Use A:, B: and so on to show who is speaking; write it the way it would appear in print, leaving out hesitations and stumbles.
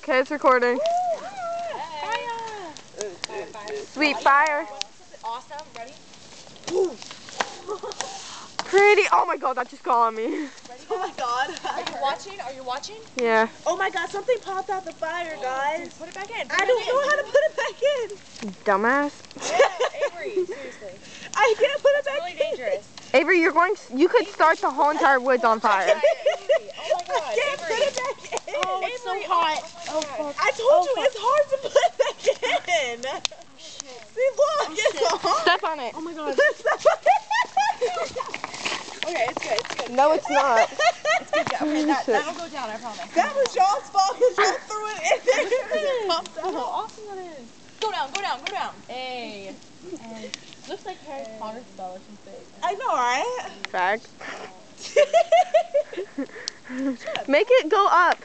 A: Okay, it's recording. Sweet fire.
B: Awesome. Ready?
A: Pretty. Oh my god, that just got on me.
B: Ready? Oh my god. Are you watching? Are you watching?
A: Yeah.
C: Oh my god, something popped out the fire, guys.
B: Put it back in.
C: I don't know how to put it back in.
A: Dumbass.
B: Yeah, Avery, seriously.
C: I can't put it back
B: Really
C: in.
B: dangerous.
A: Avery, you could start the whole entire woods on fire.
B: Oh my god,
C: I can't
B: Avery.
C: put it back in.
B: Oh, it's so hot. Oh, fuck.
C: I told you it's hard to put it back in. See, look, it's hard.
A: Step on it.
B: Oh my god.
C: Step on it.
B: Okay, it's good. It's good.
A: No, it's not.
B: It's good. Okay, that'll go down, I promise.
C: That was y'all's fault because y'all threw it in there. It popped
B: Look how
C: out.
B: awesome that is. Go down, go down, go down. Hey. And looks like Harry Potter spell or something.
C: I know, right?
A: Fact. Make it go up.